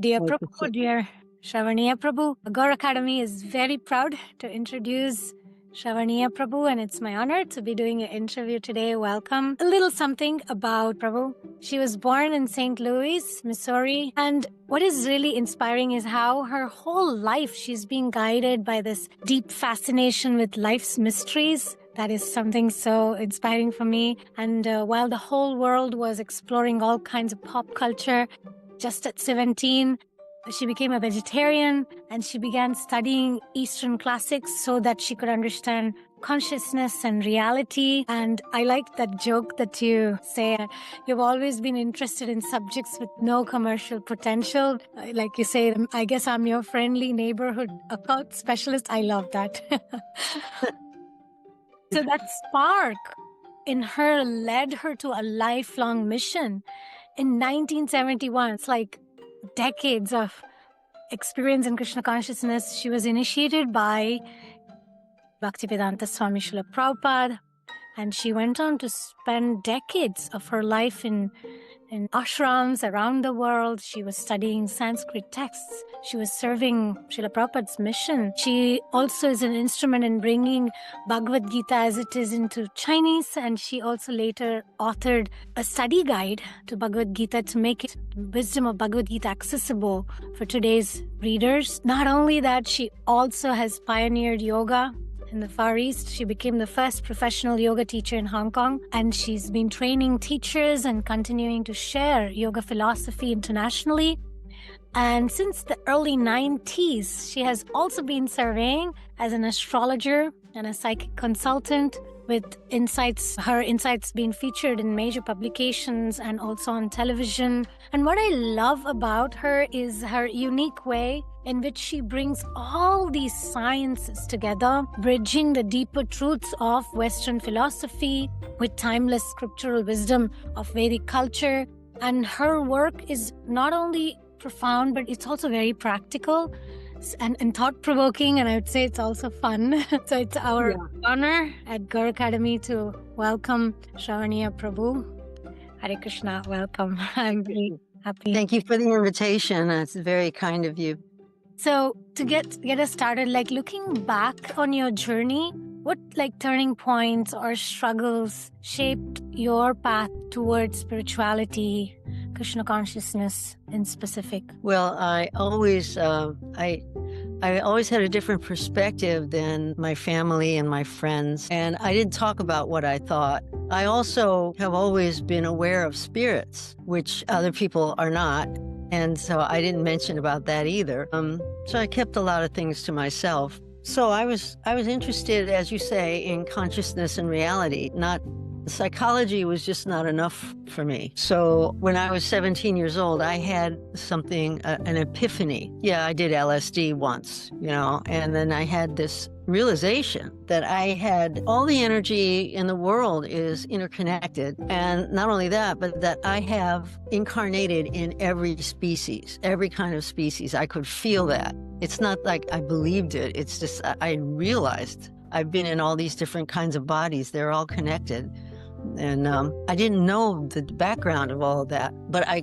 Dear Like Prabhu, dear Sravaniya Prabhu, Gaur Academy is very proud to introduce Sravaniya Prabhu, and it's my honor to be doing an interview today. Welcome. A little something about Prabhu. She was born in St. Louis, Missouri, and what is really inspiring is how her whole life she's being guided by this deep fascination with life's mysteries. That is something so inspiring for me. And while the whole world was exploring all kinds of pop culture, just at 17, she became a vegetarian and she began studying Eastern classics so that she could understand consciousness and reality. And I like that joke that you say, you've always been interested in subjects with no commercial potential. Like you say, I guess I'm your friendly neighborhood occult specialist. I love that. So that spark in her led her to a lifelong mission. In 1971, it's like decades of experience in Krishna consciousness. She was initiated by Bhaktivedanta Swami Srila Prabhupada, and she went on to spend decades of her life in ashrams around the world. She was studying Sanskrit texts. She was serving Srila Prabhupada's mission. She also is an instrument in bringing Bhagavad Gita as it is into Chinese, and she also later authored a study guide to Bhagavad Gita to make it wisdom of Bhagavad Gita accessible for today's readers. Not only that, she also has pioneered yoga in the Far East. She became the first professional yoga teacher in Hong Kong, and she's been training teachers and continuing to share yoga philosophy internationally. And since the early 90s, she has also been surveying as an astrologer and a psychic consultant, with her insights being featured in major publications and also on television. And what I love about her is her unique way in which she brings all these sciences together, bridging the deeper truths of Western philosophy with timeless scriptural wisdom of Vedic culture. And her work is not only profound, but it's also very practical and thought-provoking, and I would say it's also fun. So it's our honor at Gaur Academy to welcome Sravaniya Prabhu. Hare Krishna, welcome. I'm very happy. Thank you for the invitation. It's very kind of you. So to get us started, like looking back on your journey, what like turning points or struggles shaped your path towards spirituality, Krishna consciousness in specific? Well, I always had a different perspective than my family and my friends, and I didn't talk about what I thought. I also have always been aware of spirits, which other people are not, and so I didn't mention about that either. So I kept a lot of things to myself. So I was interested, as you say, in consciousness and reality. Psychology was just not enough for me. So when I was 17 years old, I had an epiphany. Yeah, I did LSD once, and then I had this realization that I had all the energy in the world is interconnected. And not only that, but that I have incarnated in every species, every kind of species. I could feel that. It's not like I believed it. It's just I realized I've been in all these different kinds of bodies. They're all connected. And I didn't know the background of all of that, but I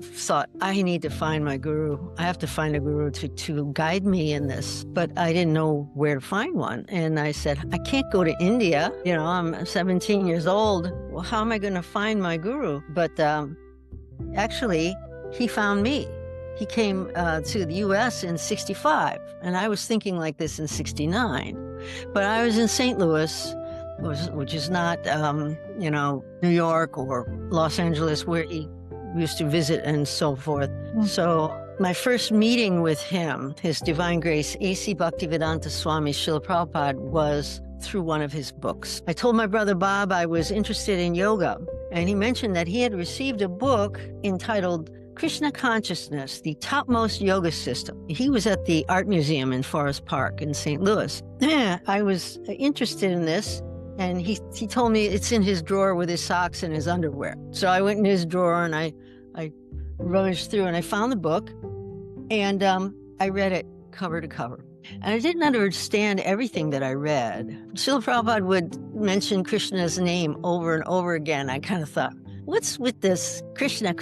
thought, I need to find my guru. I have to find a guru to guide me in this. But I didn't know where to find one. And I said, I can't go to India. I'm 17 years old. Well, how am I going to find my guru? But actually, he found me. He came to the U.S. in 65, and I was thinking like this in 69. But I was in St. Louis, which is not, New York or Los Angeles, where he used to visit and so forth. Mm-hmm. So my first meeting with him, His Divine Grace, A.C. Bhaktivedanta Swami Srila Prabhupada, was through one of his books. I told my brother Bob I was interested in yoga, and he mentioned that he had received a book entitled Krishna Consciousness, the Topmost Yoga System. He was at the Art Museum in Forest Park in St. Louis. I was interested in this, and he told me it's in his drawer with his socks and his underwear. So I went in his drawer and I rummaged through and I found the book, and I read it cover to cover. And I didn't understand everything that I read. Srila Prabhupada would mention Krishna's name over and over again. I kind of thought, what's with this Krishna?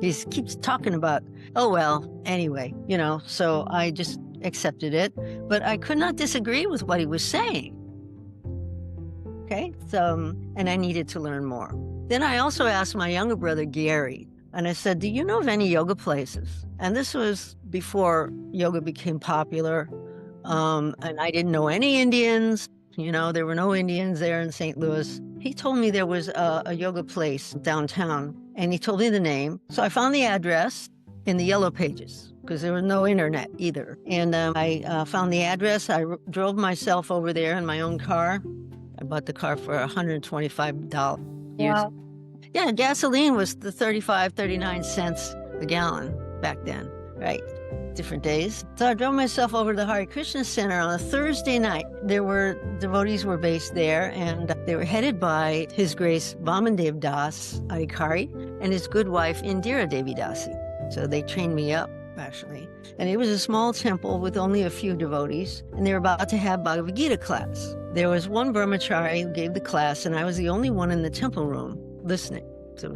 He keeps talking about, oh, well, anyway, so I just accepted it, but I could not disagree with what he was saying. Okay, so, and I needed to learn more. Then I also asked my younger brother, Gary, and I said, do you know of any yoga places? And this was before yoga became popular. And I didn't know any Indians. There were no Indians there in St. Louis. He told me there was a yoga place downtown, and he told me the name. So I found the address in the yellow pages because there was no internet either. And I found the address. I drove myself over there in my own car. I bought the car for $125. Wow. Yeah, gasoline was the 39 cents a gallon back then, right? Different days. So I drove myself over to the Hare Krishna Center on a Thursday night. Devotees were based there, and they were headed by His Grace Vamandev Das Adhikari and his good wife Indira Devi Dasi. So they trained me up, actually. And it was a small temple with only a few devotees, and they were about to have Bhagavad Gita class. There was one brahmachari who gave the class, and I was the only one in the temple room listening. So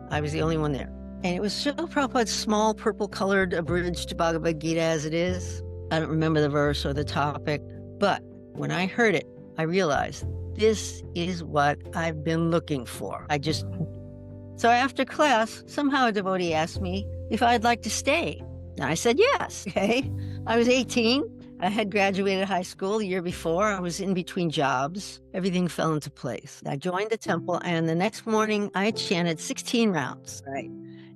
I was the only one there. And it was Srila Prabhupada's small purple-colored abridged Bhagavad Gita as it is. I don't remember the verse or the topic, but when I heard it, I realized this is what I've been looking for. So after class, somehow a devotee asked me if I'd like to stay. And I said yes, okay? I was 18. I had graduated high school the year before. I was in between jobs. Everything fell into place. I joined the temple, and the next morning I chanted 16 rounds, right?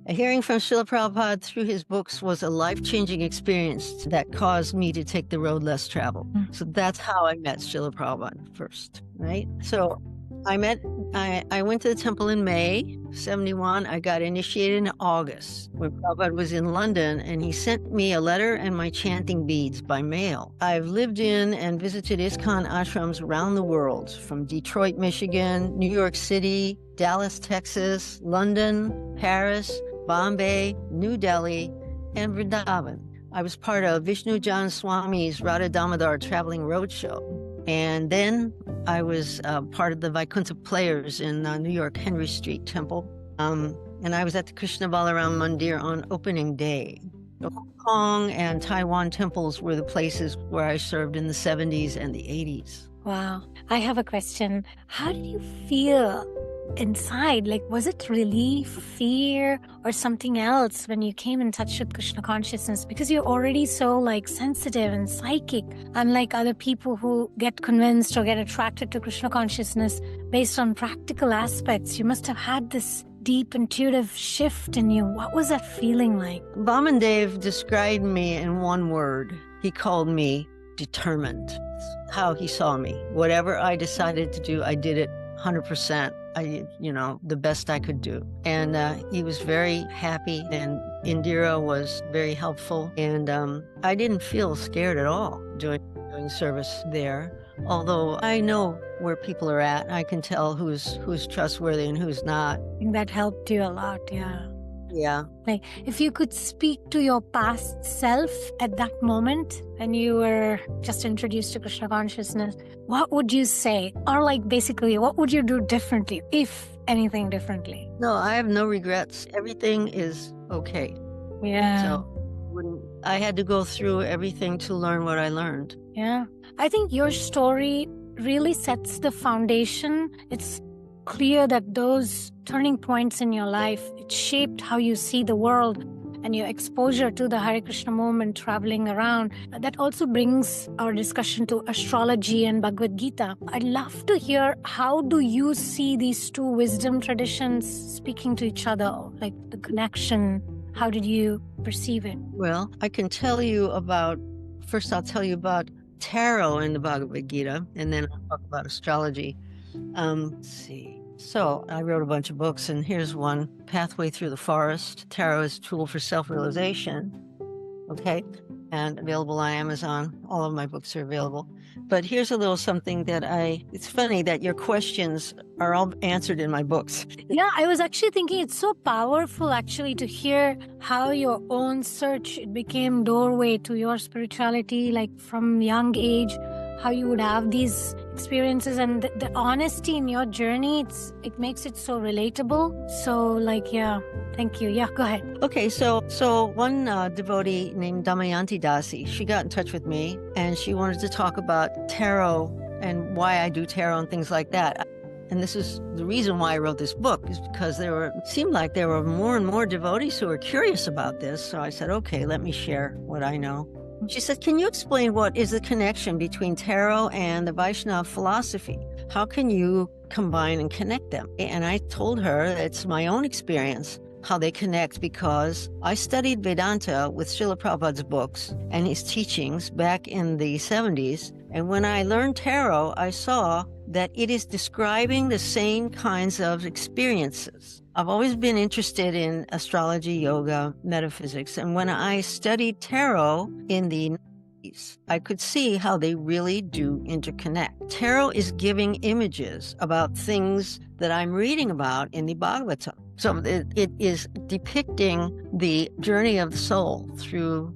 A hearing from Srila Prabhupada through his books was a life-changing experience that caused me to take the road less traveled. So that's how I met Srila Prabhupada first, right? So I went to the temple in May, 71. I got initiated in August when Prabhupada was in London, and he sent me a letter and my chanting beads by mail. I've lived in and visited ISKCON ashrams around the world, from Detroit, Michigan, New York City, Dallas, Texas, London, Paris, Bombay, New Delhi, and Vrindavan. I was part of Vishnu Jan Swami's Radha Damodar traveling roadshow. And then I was part of the Vaikuntha Players in New York Henry Street Temple. And I was at the Krishna Balaram Mandir on opening day. The Hong Kong and Taiwan temples were the places where I served in the 70s and the 80s. Wow. I have a question. How did you feel inside? Like, was it relief, fear, or something else when you came in touch with Krishna consciousness? Because you're already so sensitive and psychic, unlike other people who get convinced or get attracted to Krishna consciousness based on practical aspects. You must have had this deep intuitive shift in you. What was that feeling like? Vamandev described me in one word. He called me determined. How he saw me. Whatever I decided to do, I did it 100%. The best I could do. And he was very happy, and Indira was very helpful. And I didn't feel scared at all doing service there. Although I know where people are at, I can tell who's trustworthy and who's not. I think that helped you a lot, yeah. Yeah. Like, if you could speak to your past self at that moment when you were just introduced to Krishna consciousness, what would you say? Or basically, what would you do differently, if anything differently? No, I have no regrets. Everything is okay. Yeah. So I had to go through everything to learn what I learned. Yeah. I think your story really sets the foundation. It's clear that those turning points in your life, it shaped how you see the world, and your exposure to the Hare Krishna movement traveling around. That also brings our discussion to astrology and Bhagavad Gita. I'd love to hear, how do you see these two wisdom traditions speaking to each other, like the connection? How did you perceive it? Well, I can tell you first I'll tell you about tarot in the Bhagavad Gita, and then I'll talk about astrology. Let's see. So I wrote a bunch of books, and here's one, Pathway Through the Forest. Tarot is a tool for self-realization. Okay. And available on Amazon. All of my books are available. But here's a little something it's funny that your questions are all answered in my books. Yeah, I was actually thinking it's so powerful actually to hear how your own search became doorway to your spirituality, from young age. how you would have these experiences, and the honesty in your journey, it makes it so relatable. So yeah, thank you. Yeah, go ahead. Okay, so one devotee named Damayanti Dasi, she got in touch with me and she wanted to talk about tarot and why I do tarot and things like that. And this is the reason why I wrote this book, is because seemed like there were more and more devotees who were curious about this. So I said, okay, let me share what I know. She said, can you explain what is the connection between tarot and the Vaishnava philosophy? How can you combine and connect them? And I told her that it's my own experience how they connect, because I studied Vedanta with Srila Prabhupada's books and his teachings back in the 70s. And when I learned tarot, I saw that it is describing the same kinds of experiences. I've always been interested in astrology, yoga, metaphysics. And when I studied tarot in the 90s, I could see how they really do interconnect. Tarot is giving images about things that I'm reading about in the Bhagavatam. So it is depicting the journey of the soul through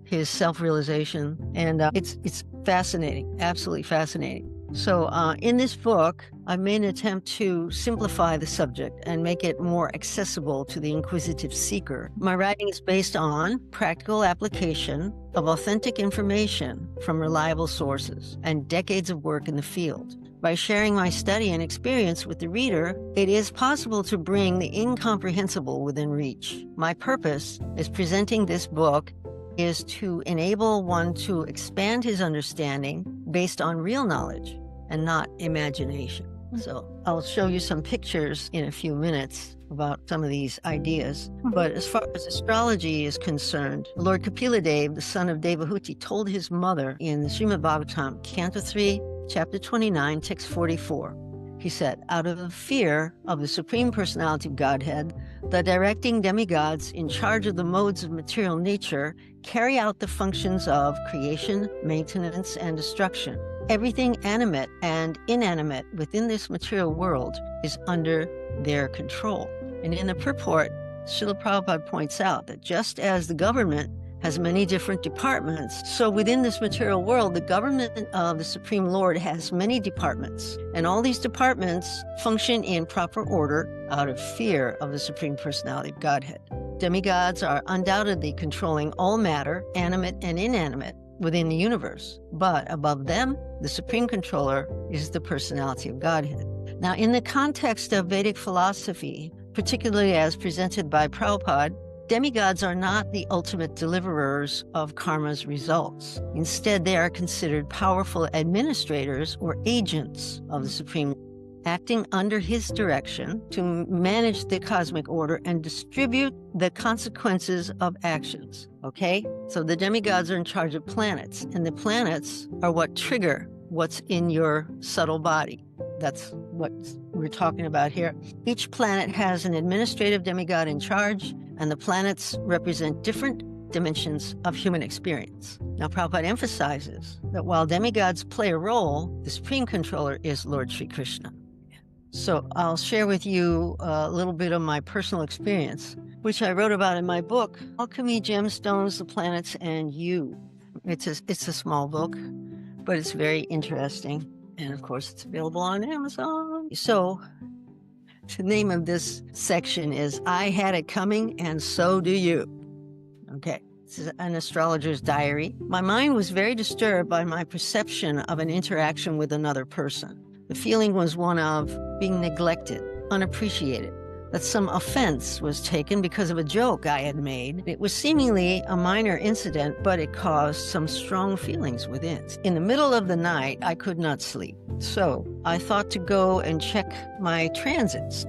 his self-realization. And it's fascinating, absolutely fascinating. So in this book, I've made an attempt to simplify the subject and make it more accessible to the inquisitive seeker. My writing is based on practical application of authentic information from reliable sources and decades of work in the field. By sharing my study and experience with the reader, it is possible to bring the incomprehensible within reach. My purpose is presenting this book is to enable one to expand his understanding based on real knowledge and not imagination. So I'll show you some pictures in a few minutes about some of these ideas. But as far as astrology is concerned, Lord Kapila Dev, the son of Devahuti, told his mother in the Srimad Bhagavatam, Canto 3, Chapter 29, Text 44. He said, out of the fear of the Supreme Personality of Godhead, the directing demigods in charge of the modes of material nature carry out the functions of creation, maintenance, and destruction. Everything animate and inanimate within this material world is under their control. And in the purport, Srila Prabhupada points out that just as the government has many different departments, so within this material world, the government of the Supreme Lord has many departments. And all these departments function in proper order out of fear of the Supreme Personality of Godhead. Demigods are undoubtedly controlling all matter, animate and inanimate, within the universe. But above them, the Supreme Controller is the Personality of Godhead. Now, in the context of Vedic philosophy, particularly as presented by Prabhupada, demigods are not the ultimate deliverers of karma's results. Instead, they are considered powerful administrators or agents of the Supreme Lord, acting under his direction to manage the cosmic order and distribute the consequences of actions. Okay? So the demigods are in charge of planets, and the planets are what trigger what's in your subtle body. That's what we're talking about here. Each planet has an administrative demigod in charge, and the planets represent different dimensions of human experience. Now, Prabhupada emphasizes that while demigods play a role, the Supreme Controller is Lord Sri Krishna. So I'll share with you a little bit of my personal experience, which I wrote about in my book, Alchemy, Gemstones, the Planets, and You. It's a small book, but it's very interesting. And of course, it's available on Amazon. So the name of this section is I Had It Coming and So Do You. Okay. This is an astrologer's diary. My mind was very disturbed by my perception of an interaction with another person. The feeling was one of being neglected, unappreciated, that some offense was taken because of a joke I had made. It was seemingly a minor incident, but it caused some strong feelings within. In the middle of the night, I could not sleep. So I thought to go and check my transits.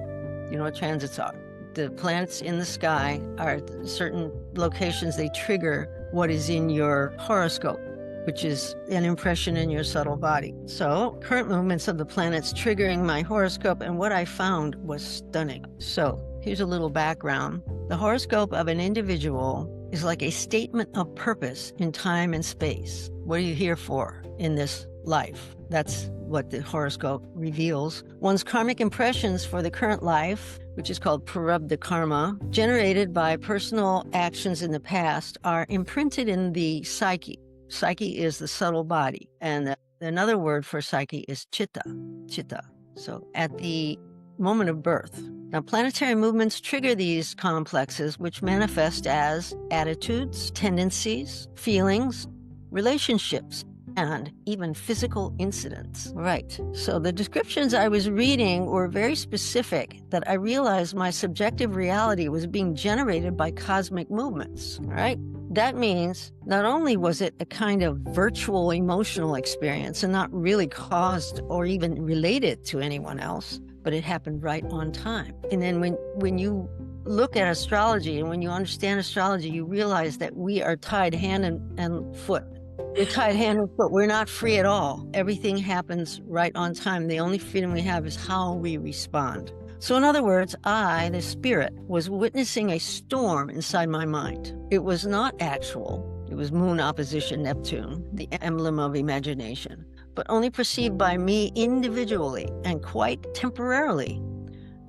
You know what transits are? The planets in the sky are certain locations, they trigger what is in your horoscope, which is an impression in your subtle body. So, current movements of the planets triggering my horoscope, and what I found was stunning. So, here's a little background. The horoscope of an individual is like a statement of purpose in time and space. What are you here for in this life? That's what the horoscope reveals. One's karmic impressions for the current life, which is called prarabdha karma, generated by personal actions in the past, are imprinted in the psyche. Psyche is the subtle body, and the Another word for psyche is chitta, chitta. So at the moment of birth. Now, planetary movements trigger these complexes, which manifest as attitudes, tendencies, feelings, relationships, and even physical incidents. Right. So the descriptions I was reading were very specific, that I realized my subjective reality was being generated by cosmic movements. Right. That means not only was it a kind of virtual emotional experience and not really caused or even related to anyone else, but it happened right on time. And then when you look at astrology and when you understand astrology, you realize that we are tied hand and foot. We're tied hand and foot. We're not free at all. Everything happens right on time. The only freedom we have is how we respond. So in other words, I, the spirit, was witnessing a storm inside my mind. It was not actual. It was moon opposition Neptune, the emblem of imagination, but only perceived by me individually and quite temporarily.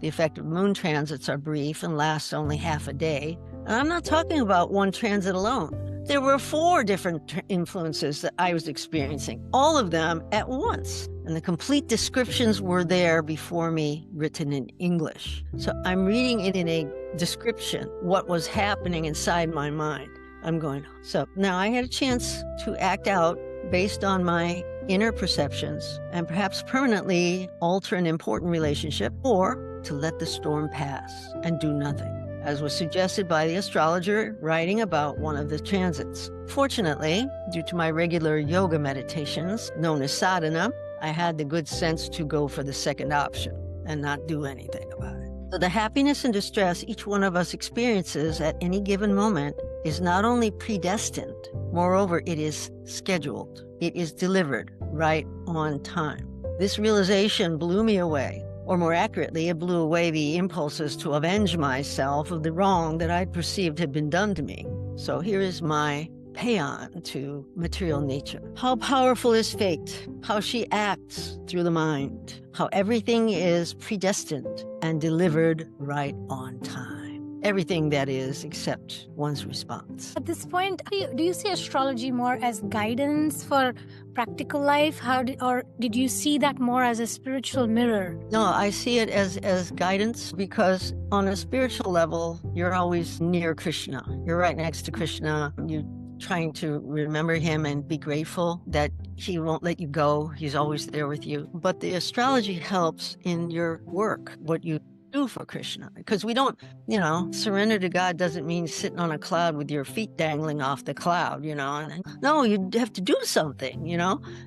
The effect of moon transits are brief and last only half a day. And I'm not talking about one transit alone. There were 4 different influences that I was experiencing, all of them at once. And the complete descriptions were there before me, written in English. So I'm reading it in a description, what was happening inside my mind. I'm going, so now I had a chance to act out based on my inner perceptions and perhaps permanently alter an important relationship, or to let the storm pass and do nothing, as was suggested by the astrologer writing about one of the transits. Fortunately, due to my regular yoga meditations, known as sadhana, I had the good sense to go for the second option and not do anything about it. So the happiness and distress each one of us experiences at any given moment is not only predestined, moreover, it is scheduled. It is delivered right on time. This realization blew me away. Or more accurately, it blew away the impulses to avenge myself of the wrong that I perceived had been done to me. So here is my paean to material nature. How powerful is fate, how she acts through the mind, how everything is predestined and delivered right on time. Everything, that is, except one's response. At this point, do you see astrology more as guidance for practical life? Or did you see that more as a spiritual mirror? No, I see it as guidance, because on a spiritual level, you're always near Krishna. You're right next to Krishna. You're trying to remember him and be grateful that he won't let you go. He's always there with you. But the astrology helps in your work, what you do for Krishna, because we don't, surrender to God doesn't mean sitting on a cloud with your feet dangling off the cloud, No, you have to do something,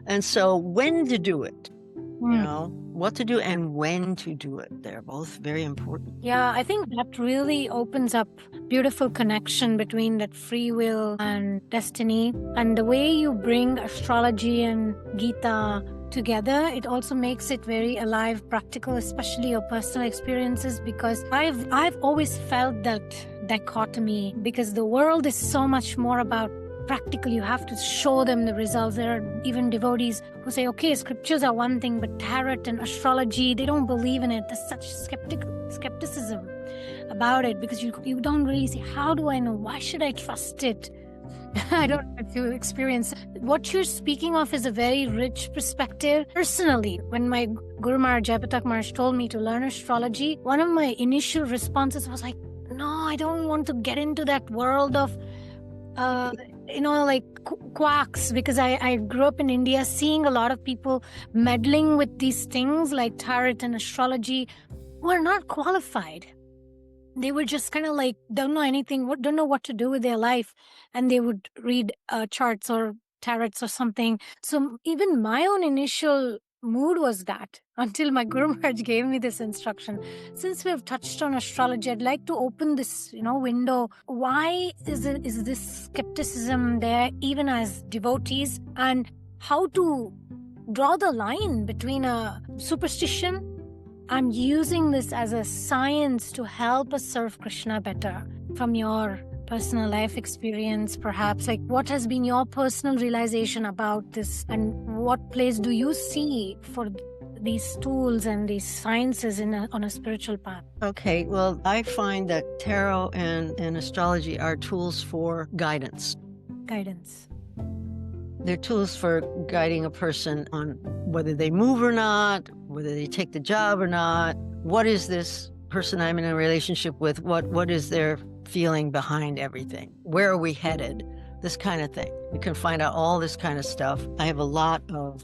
and so when to do it, what to do and when to do it, they're both very important. Yeah, I think that really opens up beautiful connection between that free will and destiny. And the way you bring astrology and Gita together, it also makes it very alive, practical, especially your personal experiences, because I've always felt that dichotomy, because the world is so much more about practical. You have to show them the results. There are even devotees who say, okay, scriptures are one thing, but tarot and astrology, they don't believe in it. There's such skepticism about it, because you don't really see, how do I know? Why should I trust it? I don't know if you experience. What you're speaking of is a very rich perspective. Personally, when my Guru Maharaj, Jaipatak Maharaj, told me to learn astrology, one of my initial responses was like, no, I don't want to get into that world of quacks, because I grew up in India seeing a lot of people meddling with these things like tarot and astrology who are not qualified. They were just kind of like, don't know anything, don't know what to do with their life, and they would read charts or tarots or something. So even my own initial mood was that, until my Guru Maharaj gave me this instruction. Since we have touched on astrology, I'd like to open this, window. Why is this skepticism there, even as devotees, and how to draw the line between a superstition? I'm using this as a science to help us serve Krishna better. From your personal life experience, perhaps, like what has been your personal realization about this, and what place do you see for these tools and these sciences on a spiritual path? Okay, well, I find that tarot and astrology are tools for guidance. Guidance. They're tools for guiding a person on whether they move or not, whether they take the job or not. What is this person I'm in a relationship with? What is their feeling behind everything? Where are we headed? This kind of thing. You can find out all this kind of stuff. I have a lot of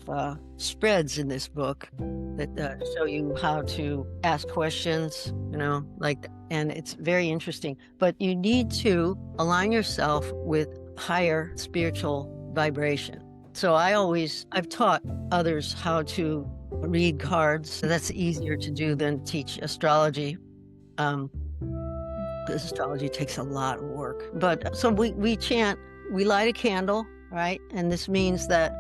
spreads in this book that show you how to ask questions, and it's very interesting. But you need to align yourself with higher spiritual vibration. So I've taught others how to read cards. That's easier to do than teach astrology. Because astrology takes a lot of work. But so we chant, we light a candle, right? And this means that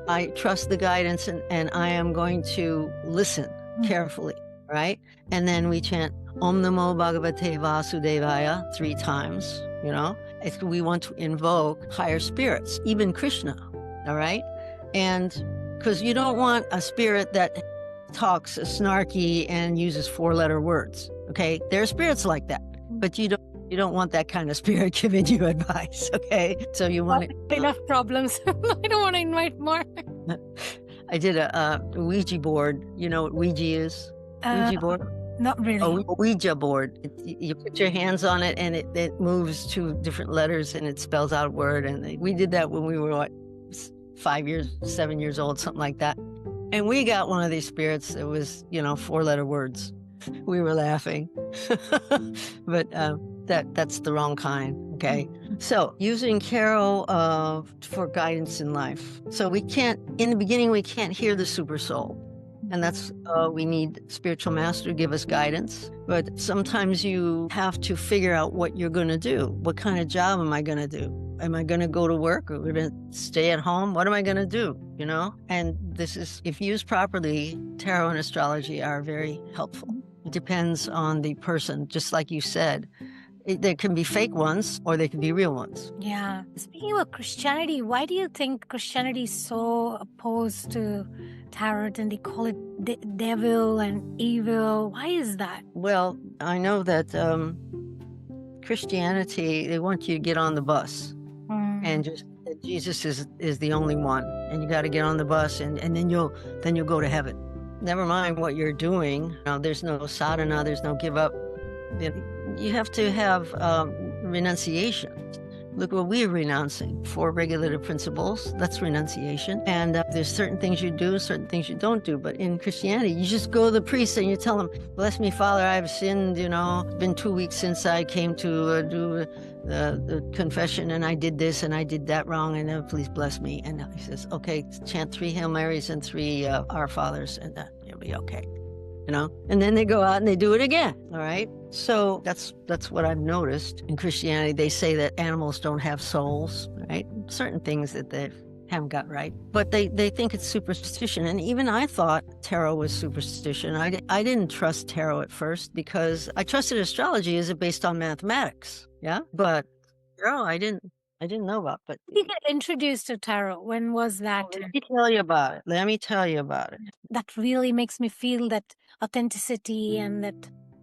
I trust the guidance and I am going to listen carefully, right? And then we chant Om Namo Bhagavate Vasudevaya 3 times, If we want to invoke higher spirits, even Krishna, all right? And because you don't want a spirit that talks snarky and uses 4-letter words, okay? There are spirits like that, but you don't want that kind of spirit giving you advice, okay? So you want enough problems. I don't want to invite more. I did a Ouija board. You know what Ouija is? Ouija board? Not really. A Ouija board. You put your hands on it and it moves to different letters and it spells out a word. And we did that when we were, 7 years old, something like that. And we got one of these spirits that was, 4-letter words. We were laughing. But that's the wrong kind, okay? So using tarot for guidance in life. So in the beginning, we can't hear the super soul. And that's, we need spiritual master to give us guidance. But sometimes you have to figure out what you're going to do. What kind of job am I going to do? Am I going to go to work or going to stay at home? What am I going to do? And this is, if used properly, tarot and astrology are very helpful. It depends on the person, just like you said. There can be fake ones or there can be real ones. Yeah. Speaking of Christianity, why do you think Christianity is so opposed to tarot and they call it devil and evil? Why is that? Well, I know that Christianity, they want you to get on the bus and just Jesus is the only one, and you got to get on the bus and then you'll go to heaven. Never mind what you're doing. There's no sadhana, there's no give up. You have to have renunciation. Look what we're renouncing. 4 regulative principles, that's renunciation. And there's certain things you do, certain things you don't do. But in Christianity, you just go to the priest and you tell him, bless me, Father, I've sinned, it's been 2 weeks since I came to do the confession and I did this and I did that wrong and please bless me. And he says, okay, chant 3 Hail Marys and 3 Our Fathers and you'll be okay. And then they go out and they do it again. All right. So that's what I've noticed in Christianity. They say that animals don't have souls, right? Certain things that they haven't got right, but they think it's superstition. And even I thought tarot was superstition. I didn't trust tarot at first because I trusted astrology. Is it based on mathematics? Yeah. But tarot, I didn't know about. But you get introduced to tarot. When was that? Let me tell you about it. That really makes me feel that authenticity and that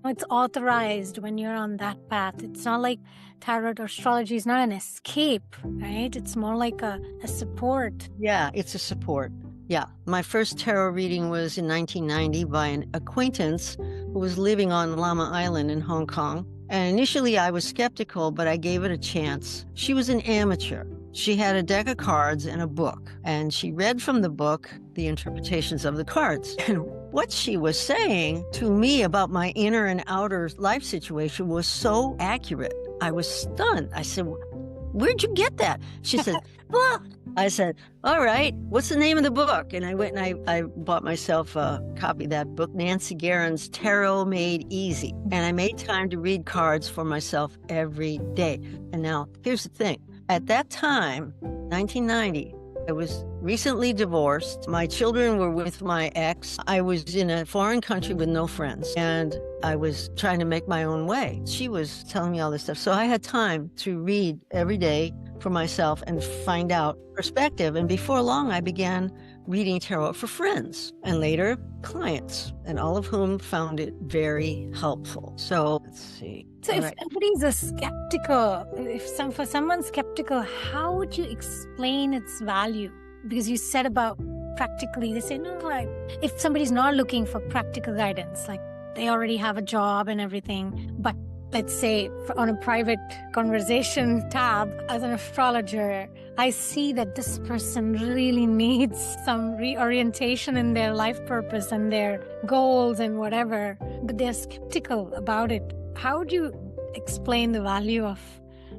it's authorized when you're on that path. It's not like tarot or astrology is not an escape, right? It's more like a support. Yeah, it's a support. Yeah. My first tarot reading was in 1990 by an acquaintance who was living on Llama Island in Hong Kong. And initially I was skeptical, but I gave it a chance. She was an amateur. She had a deck of cards and a book, and she read from the book the interpretations of the cards. And what she was saying to me about my inner and outer life situation was so accurate. I was stunned. I said, where'd you get that? She said, well, I said, all right, what's the name of the book? And I went and I bought myself a copy of that book, Nancy Guerin's Tarot Made Easy. And I made time to read cards for myself every day. And now, here's the thing. At that time, 1990, I was recently divorced. My children were with my ex. I was in a foreign country with no friends, and I was trying to make my own way. She was telling me all this stuff. So I had time to read every day for myself and find out perspective. And before long, I began reading tarot for friends and later clients, and all of whom found it very helpful. So let's see. So if somebody's a skeptical, for someone skeptical, how would you explain its value? because you said about practically, they say, no, like, if somebody's not looking for practical guidance, like they already have a job and everything, but let's say on a private conversation tab as an astrologer, I see that this person really needs some reorientation in their life purpose and their goals and whatever, but they're skeptical about it. How do you explain the value of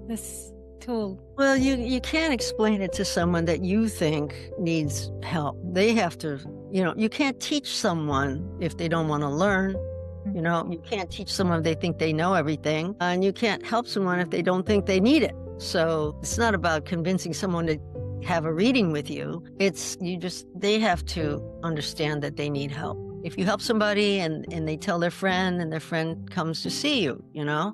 this tool? Well, you can't explain it to someone that you think needs help. They have to, you can't teach someone if they don't want to learn. You can't teach someone if they think they know everything, and you can't help someone if they don't think they need it. So it's not about convincing someone to have a reading with you. They have to understand that they need help. If you help somebody and they tell their friend and their friend comes to see you,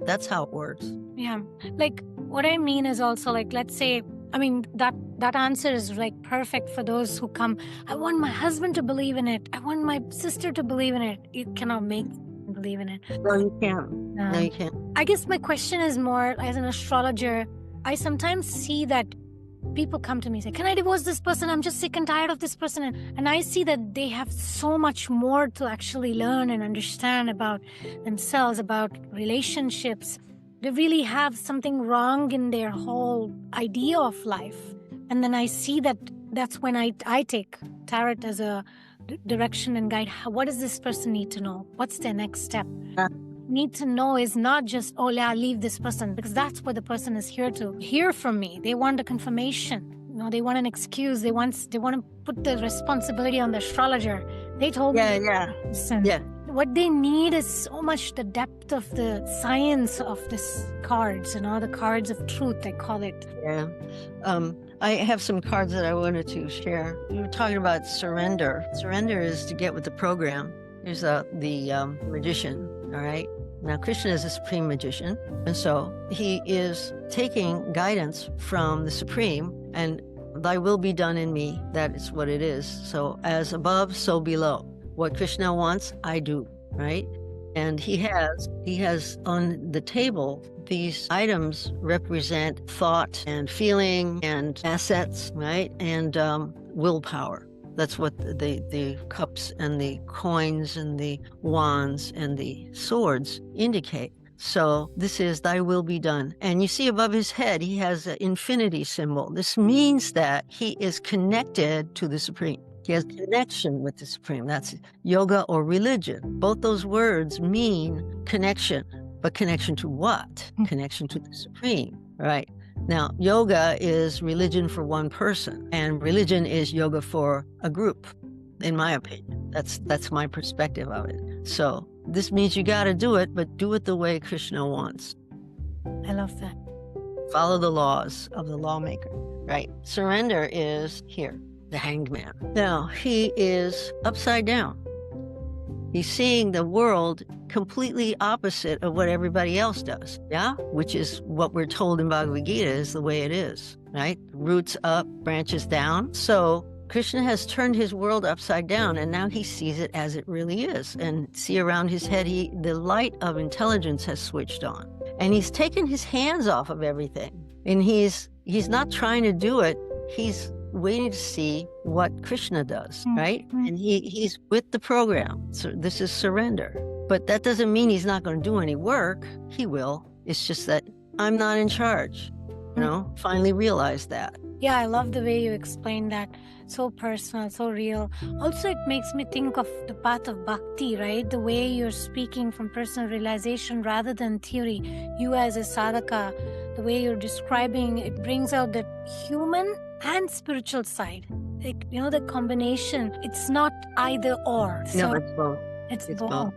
that's how it works. Yeah. Like what I mean is also like, let's say, I mean, that answer is like perfect for those who come, I want my husband to believe in it. I want my sister to believe in it. You cannot make them believe in it. No, you can't. No, you can't. I guess my question is more, as an astrologer, I sometimes see that people come to me and say, can I divorce this person? I'm just sick and tired of this person. And I see that they have so much more to actually learn and understand about themselves, about relationships. They really have something wrong in their whole idea of life. And then I see that's when I take tarot as a direction and guide. What does this person need to know? What's their next step? Need to know is not just, oh, yeah, leave this person, because that's what the person is here to hear from me. They want a confirmation. They want an excuse. They want to put the responsibility on the astrologer. They told me. Yeah. What they need is so much the depth of the science of this cards, the cards of truth, I call it. Yeah. I have some cards that I wanted to share. You were talking about surrender. Surrender is to get with the program. There's the magician, all right? Now, Krishna is a supreme magician, and so he is taking guidance from the supreme, and thy will be done in me. That is what it is. So as above, so below. What Krishna wants, I do, right? And he has on the table, these items represent thought and feeling and assets, right? And willpower. That's what the cups and the coins and the wands and the swords indicate. So this is thy will be done. And you see above his head, he has an infinity symbol. This means that he is connected to the Supreme. He has connection with the Supreme. That's yoga or religion. Both those words mean connection. But connection to what? Connection to the Supreme, right? Now, yoga is religion for one person, and religion is yoga for a group, in my opinion. That's my perspective of it. So this means you got to do it, but do it the way Krishna wants. I love that. Follow the laws of the lawmaker, right? Surrender is here, the hanged man. Now, he is upside down. He's seeing the world completely opposite of what everybody else does, yeah? Which is what we're told in Bhagavad Gita is the way it is, right? Roots up, branches down. So Krishna has turned his world upside down, and now he sees it as it really is. And see around his head, the light of intelligence has switched on. And he's taken his hands off of everything. And he's not trying to do it. He's waiting to see what Krishna does, right? And he's with the program. So this is surrender. But that doesn't mean he's not going to do any work. He will. It's just that I'm not in charge. Finally realize that. Yeah, I love the way you explained that. So personal, so real. Also, it makes me think of the path of bhakti, right? The way you're speaking from personal realization rather than theory. You as a sadhaka, the way you're describing, it brings out the human and spiritual side. Like, the combination, it's not either or. No, it's both. It's both.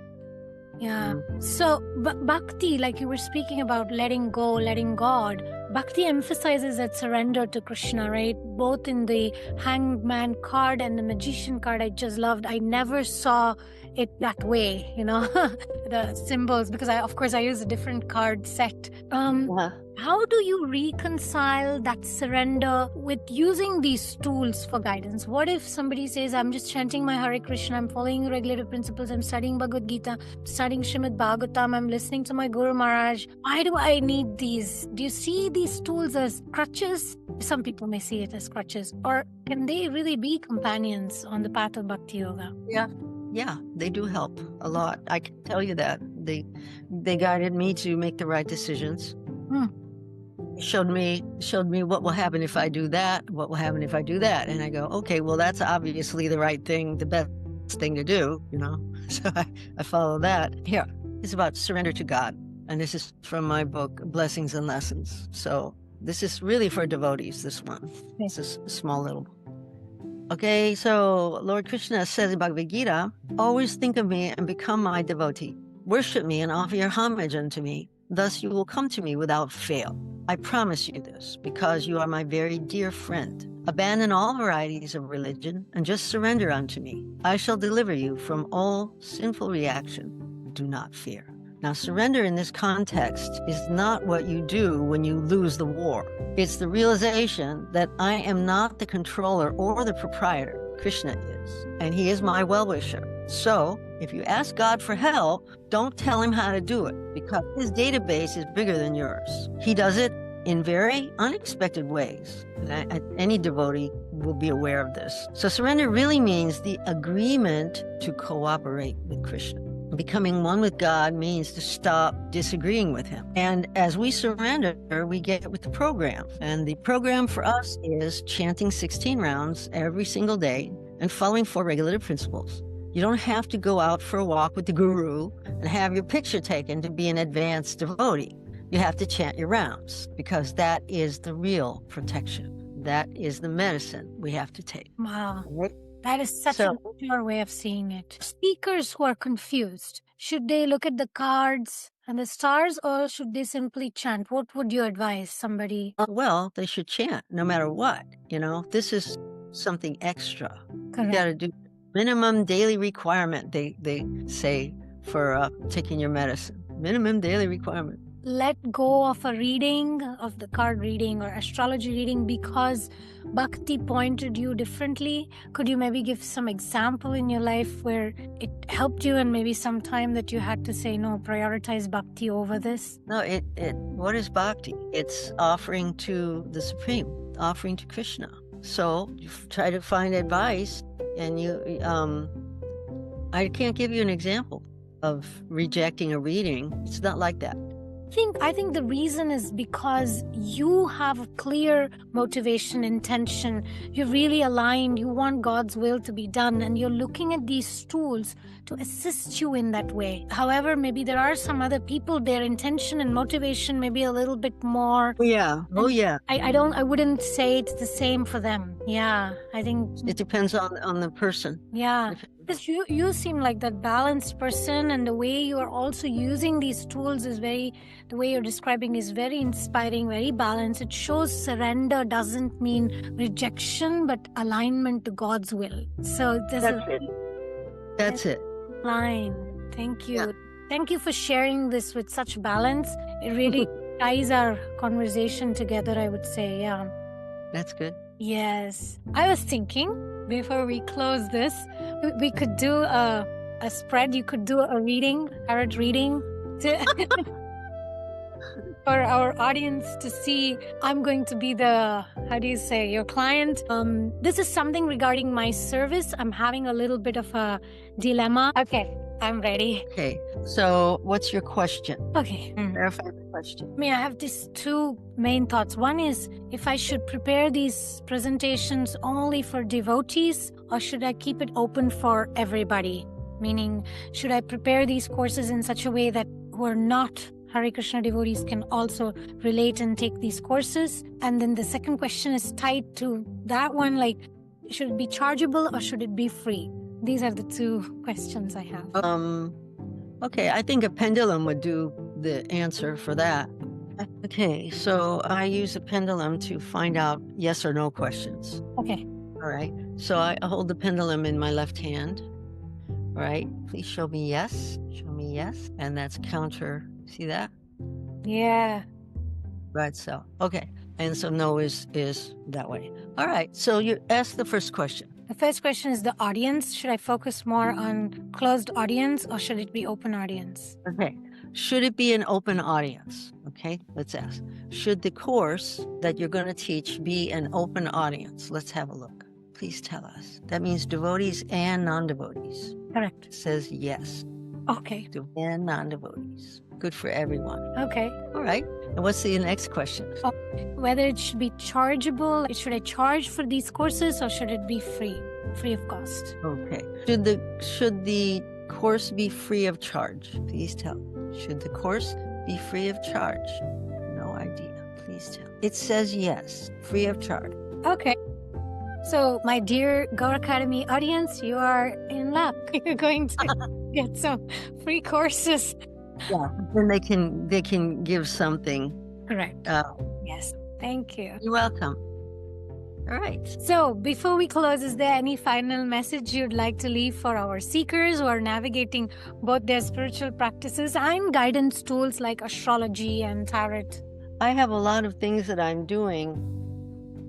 Yeah. So, bhakti, like you were speaking about letting go, letting God, bhakti emphasizes that surrender to Krishna, right? Both in the hanged man card and the magician card, I just loved. I never saw it that way, the symbols, because I use a different card set. How do you reconcile that surrender with using these tools for guidance? What if somebody says, I'm just chanting my Hare Krishna, I'm following regulative principles, I'm studying Bhagavad Gita, studying Srimad Bhagavatam, I'm listening to my Guru Maharaj. Why do I need these? Do you see these tools as crutches? Some people may see it as crutches. Or can they really be companions on the path of Bhakti Yoga? Yeah, they do help a lot. I can tell you that. They guided me to make the right decisions. Showed me what will happen if I do that, what will happen if I do that. And I go, okay, well, that's obviously the right thing, the best thing to do, So I follow that. Here, it's about surrender to God. And this is from my book, Blessings and Lessons. So this is really for devotees, this one. It's a small little book. Okay, so Lord Krishna says in Bhagavad Gita, always think of me and become my devotee. Worship me and offer your homage unto me. Thus you will come to me without fail. I promise you this because you are my very dear friend. Abandon all varieties of religion and just surrender unto me. I shall deliver you from all sinful reaction. Do not fear. Now, surrender in this context is not what you do when you lose the war. It's the realization that I am not the controller or the proprietor. Krishna is, and he is my well-wisher. So, if you ask God for help, don't tell him how to do it because his database is bigger than yours. He does it in very unexpected ways. Any devotee will be aware of this. So surrender really means the agreement to cooperate with Krishna. Becoming one with God means to stop disagreeing with him. And as we surrender, we get with the program. And the program for us is chanting 16 rounds every single day and following 4 regulative principles. You don't have to go out for a walk with the guru and have your picture taken to be an advanced devotee. You have to chant your rounds because that is the real protection. That is the medicine we have to take. Wow. That is such a pure way of seeing it. Speakers who are confused, should they look at the cards and the stars or should they simply chant? What would you advise somebody? Well, they should chant no matter what. This is something extra. Correct. You got to do minimum daily requirement, they say, for taking your medicine. Minimum daily requirement. Let go of a reading, of the card reading or astrology reading because Bhakti pointed you differently. Could you maybe give some example in your life where it helped you and maybe some time that you had to say, no, prioritize Bhakti over this? No, what is Bhakti? It's offering to the Supreme, offering to Krishna. So you try to find advice and I can't give you an example of rejecting a reading. It's not like that. I think the reason is because you have a clear motivation, intention. You're really aligned. You want God's will to be done, and you're looking at these tools to assist you in that way. However, maybe there are some other people, their intention and motivation may be a little bit more. Yeah. I wouldn't say it's the same for them. Yeah. I think it depends on the person. Yeah. Because you seem like that balanced person, and the way you are also using these tools the way you're describing is very inspiring, very balanced. It shows surrender doesn't mean rejection, but alignment to God's will. So That's it. Line. Thank you. Yeah. Thank you for sharing this with such balance. It really ties our conversation together, I would say. Yeah. That's good. Yes. I was thinking before we close this, we could do a spread. You could do a reading, tarot reading for our audience to see. I'm going to be your client. This is something regarding my service. I'm having a little bit of a dilemma. Okay, I'm ready. Okay, so what's your question? Okay. Verify the question. I have these 2 main thoughts. One is if I should prepare these presentations only for devotees or should I keep it open for everybody? Meaning, should I prepare these courses in such a way that we're not Hare Krishna devotees can also relate and take these courses? And then the second question is tied to that one, like, should it be chargeable or should it be free? These are the 2 questions I have. Okay, I think a pendulum would do the answer for that. Okay, so I use a pendulum to find out yes or no questions. Okay. All right, so I hold the pendulum in my left hand. All right, please show me yes. Show me yes. And that's counter. See that? Yeah. Right. So, okay. And so no is that way. All right. So you ask the first question. The first question is the audience. Should I focus more on closed audience or should it be open audience? Okay. Should it be an open audience? Okay. Let's ask. Should the course that you're going to teach be an open audience? Let's have a look. Please tell us. That means devotees and non-devotees. Correct. It says yes. Okay. And non-devotees. Good for everyone. Okay. All right. And what's the next question? Whether it should be chargeable, should I charge for these courses or should it be free of cost? Okay. Should the course be free of charge? Please tell. Should the course be free of charge? No idea. Please tell. It says yes, free of charge. Okay. So, my dear Gaur Academy audience, you are in luck. You're going to get some free courses. Yeah. Then they can give something. Correct. Yes. Thank you. You're welcome. All right. So, before we close, is there any final message you'd like to leave for our seekers who are navigating both their spiritual practices and guidance tools like astrology and tarot? I have a lot of things that I'm doing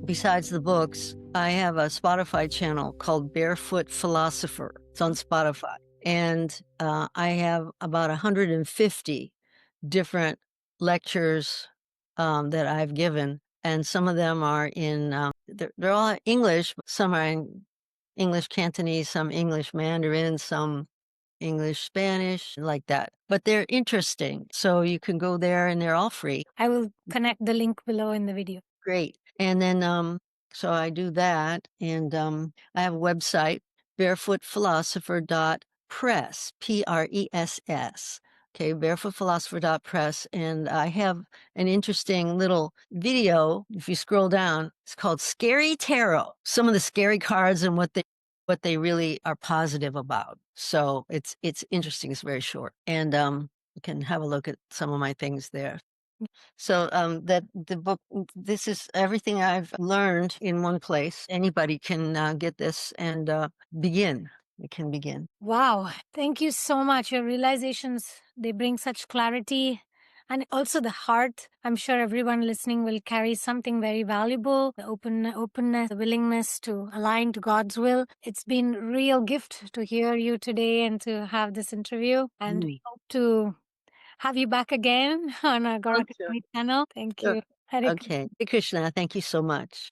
besides the books. I have a Spotify channel called Barefoot Philosopher. It's on Spotify. And I have about 150 different lectures that I've given. And some of them are in, they're all English. Some are in English Cantonese, some English Mandarin, some English Spanish, like that. But they're interesting. So you can go there and they're all free. I will connect the link below in the video. Great. And then, so I do that. And I have a website, barefootphilosopher.press, Press. Okay, barefootphilosopher.press. And I have an interesting little video. If you scroll down, it's called Scary Tarot. Some of the scary cards and what they really are positive about. So it's interesting. It's very short. And you can have a look at some of my things there. So that the book, this is everything I've learned in one place. Anybody can get this and begin. It can begin. Wow. Thank you so much. Your realizations, they bring such clarity and also the heart. I'm sure everyone listening will carry something very valuable. The openness, the willingness to align to God's will. It's been a real gift to hear you today and to have this interview. And we hope to have you back again on our Gaurav Sure. channel. Thank Sure. you. Hare Okay. Hare Krishna, thank you so much.